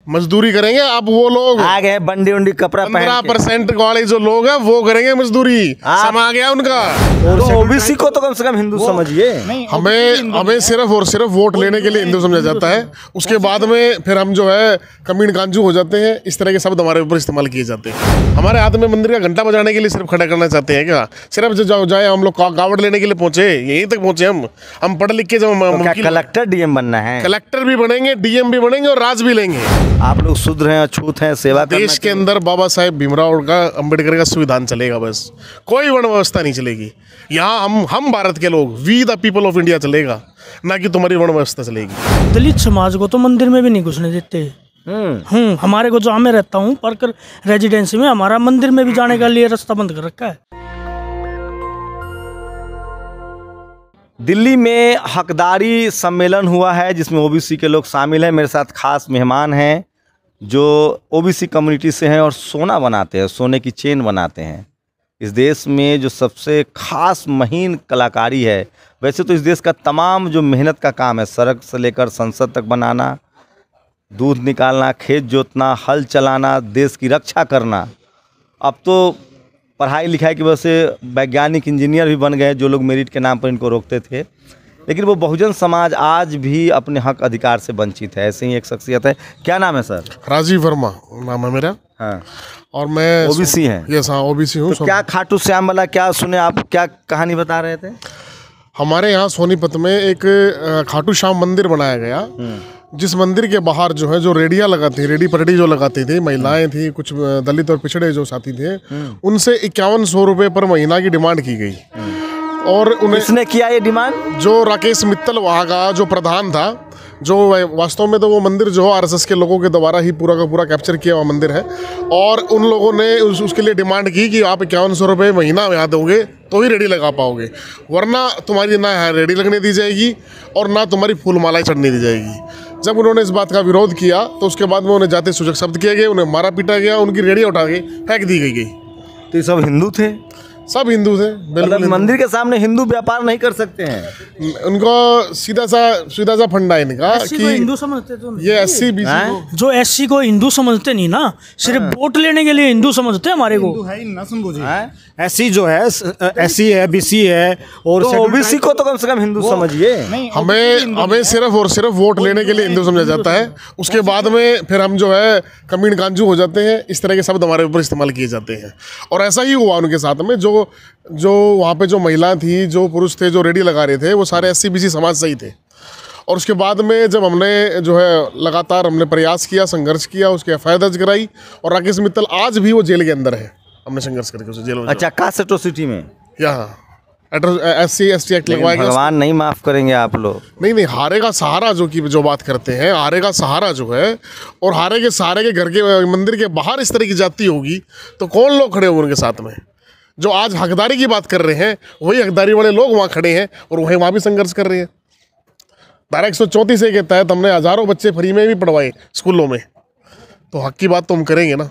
मजदूरी करेंगे। अब वो लोग आ गए बंडी उंडी कपड़ा पहन के। 15% वाले जो लोग हैं वो करेंगे मजदूरी, समा गया उनका। तो ओबीसी को तो कम से कम हिंदू समझिए। हमें सिर्फ और सिर्फ वोट लेने के लिए हिंदू समझा जाता है। उसके बाद में फिर हम जो है कमीन कांजू हो जाते हैं। इस तरह के शब्द हमारे ऊपर इस्तेमाल किए जाते हैं। हमारे हाथ में मंदिर का घंटा बजाने के लिए सिर्फ खड़ा करना चाहते हैं क्या? सिर्फ जो जाए हम लोग कावड़ लेने के लिए पहुंचे, यहीं तक पहुंचे हम पढ़ लिख के। तो कलेक्टर डीएम बनना है? कलेक्टर भी बनेंगे, डीएम भी बनेंगे और राज भी लेंगे। आप लोग शूद्र हैं, अछूत हैं, सेवा करना। देश के अंदर बाबा साहेब भीमराव का, अम्बेडकर का संविधान चलेगा, बस कोई वर्ण व्यवस्था नहीं चलेगी। यहाँ हम भारत के लोग, we the people of India चलेगा, ना कि तुम्हारी वर्ण व्यवस्था चलेगी। दलित समाज को तो मंदिर में भी नहीं घुसने देते। हमारे को, जो मैं रहता हूँ परकर रेजिडेंसी में, हमारा मंदिर में भी जाने के लिए रास्ता बंद कर रखा है। दिल्ली में हकदारी सम्मेलन हुआ है जिसमें ओबीसी के लोग शामिल हैं। मेरे साथ खास मेहमान हैं जो ओबीसी कम्युनिटी से हैं और सोना बनाते हैं, सोने की चेन बनाते हैं। इस देश में जो सबसे खास महीन कलाकारी है, वैसे तो इस देश का तमाम जो मेहनत का काम है, सड़क से लेकर संसद तक बनाना, दूध निकालना, खेत जोतना, हल चलाना, देश की रक्षा करना। अब तो पढ़ाई लिखाई की वजह से वैज्ञानिक इंजीनियर भी बन गए जो लोग मेरिट के नाम पर इनको रोकते थे। लेकिन वो बहुजन समाज आज भी अपने हक अधिकार से वंचित है। ऐसे ही एक शख्सियत है। क्या नाम है सर? राजीव वर्मा नाम है मेरा। हाँ, और मैं ओबीसी हैं? यस हाँ, ओबीसी हूँ। तो क्या खाटू श्याम वाला क्या सुने आप, क्या कहानी बता रहे थे? हमारे यहाँ सोनीपत में एक खाटू श्याम मंदिर बनाया गया, जिस मंदिर के बाहर जो है, जो रेडियाँ लगाती, रेडी परेडी जो लगाती थी, महिलाएं थी, कुछ दलित और पिछड़े जो साथी थे, उनसे 5100 रुपये पर महीना की डिमांड की गई। और उन्हें किसने किया ये डिमांड? जो राकेश मित्तल वहाँ का जो प्रधान था, जो वास्तव में तो वो मंदिर जो आरएसएस के लोगों के द्वारा ही पूरा का पूरा कैप्चर किया हुआ मंदिर है। और उन लोगों ने उसके लिए डिमांड की कि आप 5100 रुपये महीना यहाँ दोगे तो ही रेडी लगा पाओगे, वरना तुम्हारी ना रेडी लगने दी जाएगी और ना तुम्हारी फूल मालाएं चढ़ने दी जाएगी। जब उन्होंने इस बात का विरोध किया तो उसके बाद में उन्हें जाते सूचक शब्द किए गए, उन्हें मारा पीटा गया, उनकी रेडियाँ उठा के फेंक दी गई। तो ये सब हिंदू थे? सब हिंदू थे। मतलब मंदिर के सामने हिंदू व्यापार नहीं कर सकते हैं? उनको सीधा सा फंडा है इनका कि हिंदू समझते तो ये एससी बीसी जो एससी को हिंदू समझते नहीं ना, सिर्फ वोट लेने के लिए हिंदू समझते हमारे को। एससी जो है, एससी है, बीसी है, और ओबीसी को तो कम से कम हिंदू समझिए। हमें सिर्फ और सिर्फ वोट लेने के लिए हिंदू समझा जाता है। उसके बाद में फिर हम जो है कमीन कांजू हो जाते हैं। इस तरह के शब्द हमारे ऊपर इस्तेमाल किए जाते हैं। और ऐसा ही हुआ उनके साथ में। जो वहाँ पे जो महिला थी, जो पुरुष थे, जो रेडी लगा रहे थे, वो सारे एससी बीसी समाज से ही थे। और उसके बाद में जब हमने जो है लगातार हमने प्रयास किया, संघर्ष किया, उसके एफआईआर दर्ज कराई। और राकेश मित्तल आज भी वो जेल के अंदर है। हमने संघर्ष करके उसे जेल में। अच्छा, कास्ट एट्रोसिटी में? यहाँ SC ST एक्ट लगवाया गया। भगवान नहीं माफ करेंगे आप लोग। नहीं, हारे का सहारा जो बात करते हैं, हारे का सहारा जो है, और हारे के सहारे के घर के मंदिर के बाहर इस तरह की जाति होगी तो कौन लोग खड़े होंगे उनके साथ में? जो आज हकदारी की बात कर रहे हैं, वही हकदारी वाले लोग वहाँ खड़े हैं और वही वहाँ भी संघर्ष कर रहे हैं। धारा 134 के तहत हमने हजारों बच्चे फ्री में भी पढ़वाए स्कूलों में, तो हक की बात तो हम करेंगे ना।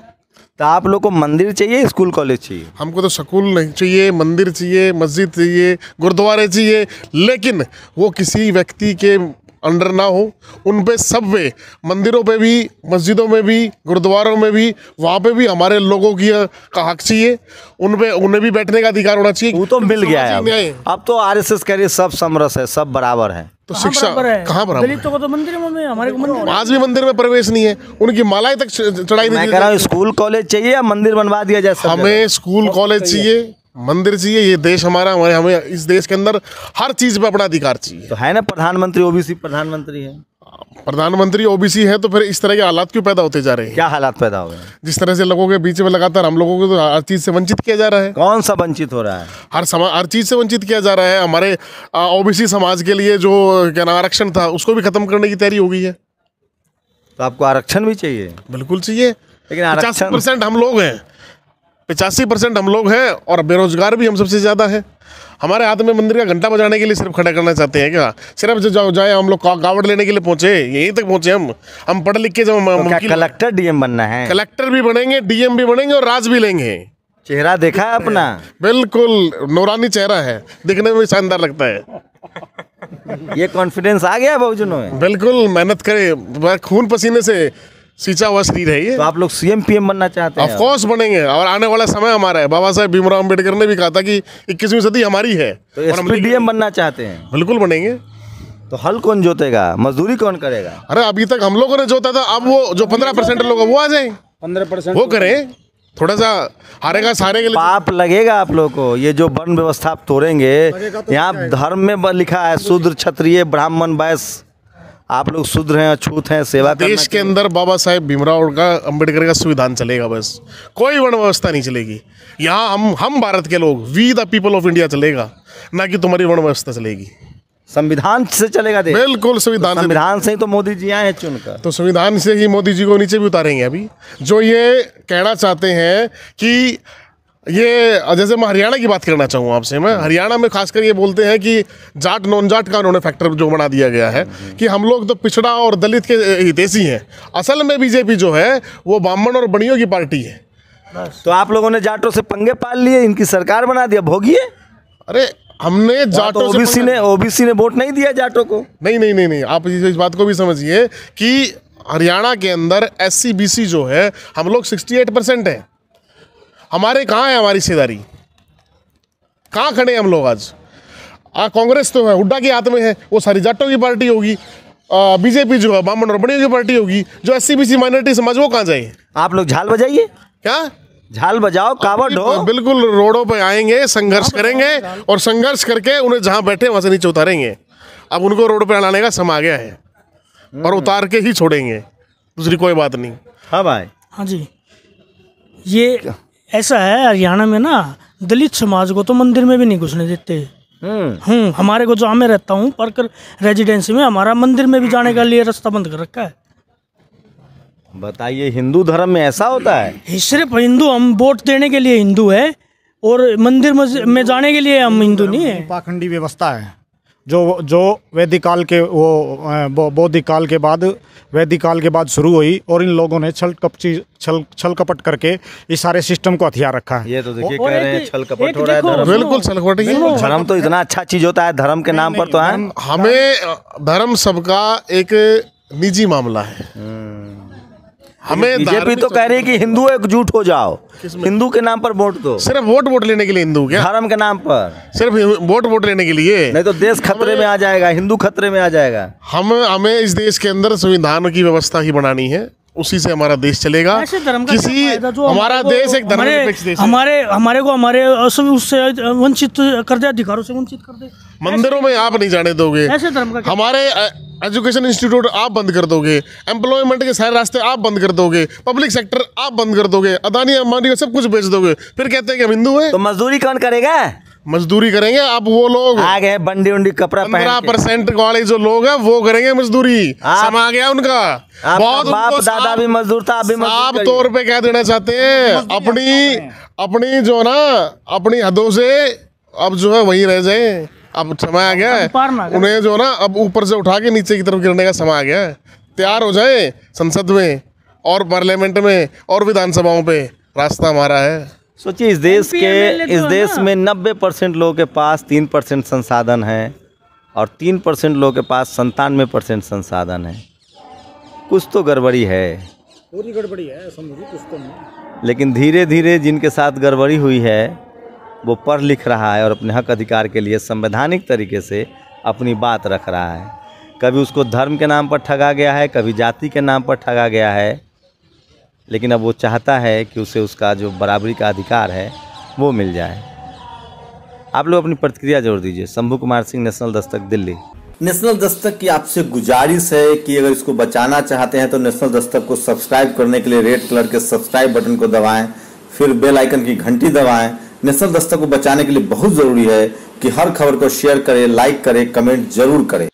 तो आप लोग को मंदिर चाहिए, स्कूल कॉलेज चाहिए? हमको तो स्कूल नहीं चाहिए, मंदिर चाहिए, मस्जिद चाहिए, गुरुद्वारे चाहिए, लेकिन वो किसी व्यक्ति के अंडर ना हो। उन पे सब वे मंदिरों पे भी, मस्जिदों में भी, गुरुद्वारों में भी, वहाँ पे भी हमारे लोगों की का हक चाहिए। उन पे उन्हें भी बैठने का अधिकार होना चाहिए। वो तो मिल गया है। अब तो आरएसएस कह रही है सब समरस है, सब बराबर है। तो शिक्षा कहाँ बराबर? दलितों को तो मंदिर में, हमारे को मंदिर, आज भी मंदिर में प्रवेश नहीं है, उनकी मालाएं तक चढ़ाई नहीं। मैं कह रहा हूँ स्कूल कॉलेज चाहिए या मंदिर बनवा दिया जाए? हमें स्कूल कॉलेज चाहिए, मंदिर चाहिए। ये देश हमारा, हमें इस देश के अंदर हर चीज पे अपना अधिकार चाहिए। तो है ना, प्रधानमंत्री ओबीसी प्रधानमंत्री है। प्रधानमंत्री ओबीसी है, तो फिर इस तरह के हालात क्यों पैदा होते जा रहे हैं? क्या हालात पैदा हो रहे हैं? जिस तरह से लोगों के बीच में लगातार हम लोगों को तो हर चीज से वंचित किया जा रहा है। कौन सा वंचित हो रहा है? हर चीज से वंचित किया जा रहा है। हमारे ओबीसी समाज के लिए जो क्या नाम आरक्षण था, उसको भी खत्म करने की तैयारी हो गई है। तो आपको आरक्षण भी चाहिए? बिल्कुल चाहिए, लेकिन 85% हम लोग हैं, 85% हम लोग हैं, और बेरोजगार भी हम सबसे ज्यादा है। हमारे हाथ में मंदिर का घंटा बजाने के लिए सिर्फ खड़ा करना चाहते हैं क्या? सिर्फ जो जाए हम लोग कावड़ लेने के लिए पहुंचे, यहीं तक पहुंचे हम पढ़ लिख के। तो कलेक्टर डीएम बनना है? कलेक्टर भी बनेंगे, डीएम भी बनेंगे और राज भी लेंगे। चेहरा देखा है अपना? बिल्कुल नूरानी चेहरा है, दिखने में भी शानदार लगता है। ये कॉन्फिडेंस आ गया बहुजनों में? बिल्कुल, मेहनत करे, खून पसीने से सींचा हुआ शरीर है ये। तो आप लोग सीएम पीएम बनना चाहते हैं? ऑफ कोर्स बनेंगे, और आने वाला समय हमारा है। बाबा साहेब भीमराव अम्बेडकर ने भी कहा था कि 21वीं सदी हमारी है। तो एसपीडीएम बनना चाहते हैं? बिल्कुल बनेंगे। तो हल कौन जोतेगा, मजदूरी कौन करेगा? अरे अभी तक हम लोगों ने जोता था, अब वो जो 15% लोग हैं वो आ जाए, 15% वो करें। थोड़ा सा हारेगा सारे के लिए। पाप लगेगा आप लोगों को, ये जो वर्ण व्यवस्था आप तोड़ेंगे। यहाँ धर्म में लिखा है शूद्र क्षत्रिय ब्राह्मण वैश्य, आप लोग शूद्र हैं, अछूत हैं, सेवा करना देश के अंदर बाबा साहेब भीमराव का अम्बेडकर का संविधान चलेगा, बस कोई वर्ण व्यवस्था नहीं चलेगी। यहाँ हम भारत के लोग, we the people of India चलेगा, ना कि तुम्हारी वर्ण व्यवस्था चलेगी। संविधान से चलेगा देश? बिल्कुल संविधान से ही तो मोदी जी आए हैं चुनकर। तो संविधान से ही मोदी जी को नीचे भी उतारेंगे। अभी जो ये कहना चाहते हैं कि ये, जैसे मैं हरियाणा की बात करना चाहूँ आपसे, मैं हरियाणा में खासकर ये बोलते हैं कि जाट नॉन जाट का उन्होंने फैक्टर जो बना दिया गया है कि हम लोग तो पिछड़ा और दलित के हितैषी हैं। असल में बीजेपी जो है वो ब्राह्मण और बनियों की पार्टी है। तो आप लोगों ने जाटों से पंगे पाल लिए, इनकी सरकार बना दिया, भोगिए। अरे हमने जाटों तो ओबीसी ने वोट नहीं दिया जाटों को? नहीं, आप इस बात को भी समझिए कि हरियाणा के अंदर SC BC जो है, हम लोग 68% है। हमारे कहाँ है हमारी हिस्सेदारी? कहाँ खड़े हैं हम लोग आज? कांग्रेस तो है हुड्डा के हाथ में है, वो सारी जाटों की पार्टी होगी। बीजेपी जो है ब्राह्मण और बनियों की पार्टी होगी। जो SC BC माइनॉरिटी समाज, वो कहाँ जाए? आप लोग झाल बजाइए। क्या झाल बजाओ, कावड़ ढो। बिल्कुल रोडों पे आएंगे, संघर्ष करेंगे, और संघर्ष करके उन्हें जहाँ बैठे वहाँ से नीचे उतारेंगे। अब उनको रोड पे लाने का समय आ गया है, और उतार के ही छोड़ेंगे, दूसरी कोई बात नहीं। हाँ भाई। हाँ जी, ये ऐसा है हरियाणा में ना, दलित समाज को तो मंदिर में भी नहीं घुसने देते। हमारे को जहाँ मैं रहता हूँ परकर रेजिडेंसी में, हमारा मंदिर में भी जाने के लिए रास्ता बंद कर रखा है। बताइए, हिंदू धर्म में ऐसा होता है? सिर्फ हिंदू, हम वोट देने के लिए हिंदू है, और मंदिर में जाने के लिए हम हिंदू नहीं है। पाखंडी व्यवस्था है जो वैदिक काल के वो बौद्धिक काल के बाद, वैदिक काल के बाद शुरू हुई, और इन लोगों ने छल कपट करके इस सारे सिस्टम को हथियार रखा है। ये तो देखिए कह रहे हैं छल कपट हो रहा है। बिल्कुल छल कपट ही। धर्म तो इतना अच्छा चीज होता है, धर्म के नाम पर तो है। हमें धर्म सबका एक निजी मामला है। हमें बीजेपी तो कह रही है कि हिंदू एकजुट हो जाओ, हिंदू के नाम पर वोट दो। सिर्फ वोट लेने के लिए हिंदू क्या? धर्म के नाम पर सिर्फ वोट लेने के लिए? नहीं तो देश खतरे में आ जाएगा, हिंदू खतरे में आ जाएगा। हमें इस देश के अंदर संविधान की व्यवस्था ही बनानी है, उसी से हमारा देश चलेगा। किसी हमारा देश एक धर्मनिरपेक्ष देश है। हमारे को उससे वंचित कर दे, अधिकारों से वंचित कर दे। मंदिरों में आप नहीं जाने दोगे, ऐसे धर्म का हमारे एजुकेशन इंस्टीट्यूट आप बंद कर दोगे, एम्प्लॉयमेंट के सारे रास्ते आप बंद कर दोगे, पब्लिक सेक्टर आप बंद कर दोगे, अदानी अंबानी को सब कुछ बेच दोगे, फिर कहते हैं कि हम हिंदू हैं। तो मजदूरी कौन करेगा? मजदूरी करेंगे अब वो लोग आ गए बंडी उंडी कपड़ा 15% वाले जो लोग हैं वो करेंगे मजदूरी। समा आ गया उनका। बहुत बाप दादा भी मजदूर था, अभी साफ तौर पे क्या देना चाहते हैं, अपनी जो ना अपनी हदों से अब जो है वहीं रह जाए। अब समय आ गया है उन्हें जो ना अब ऊपर से उठा के नीचे की तरफ गिरने का समय आ गया है। तैयार हो जाए, संसद में और पार्लियामेंट में और विधानसभाओं पे रास्ता हमारा है। सोचिए, इस देश में 90% लोगों के पास 3% संसाधन है, और 3% लोगों के पास 97% संसाधन है। कुछ तो गड़बड़ी है, पूरी गड़बड़ी है, समझिए कुछ तो नहीं। लेकिन धीरे धीरे जिनके साथ गड़बड़ी हुई है वो पढ़ लिख रहा है और अपने हक अधिकार के लिए संवैधानिक तरीके से अपनी बात रख रहा है। कभी उसको धर्म के नाम पर ठगा गया है, कभी जाति के नाम पर ठगा गया है, लेकिन अब वो चाहता है कि उसे उसका जो बराबरी का अधिकार है वो मिल जाए। आप लोग अपनी प्रतिक्रिया जरूर दीजिए। शंभू कुमार सिंह, नेशनल दस्तक, दिल्ली। नेशनल दस्तक की आपसे गुजारिश है कि अगर इसको बचाना चाहते हैं तो नेशनल दस्तक को सब्सक्राइब करने के लिए रेड कलर के सब्सक्राइब बटन को दबाएं, फिर बेल आइकन की घंटी दबाएं। नेशनल दस्तक को बचाने के लिए बहुत जरूरी है कि हर खबर को शेयर करें, लाइक करें, कमेंट जरूर करें।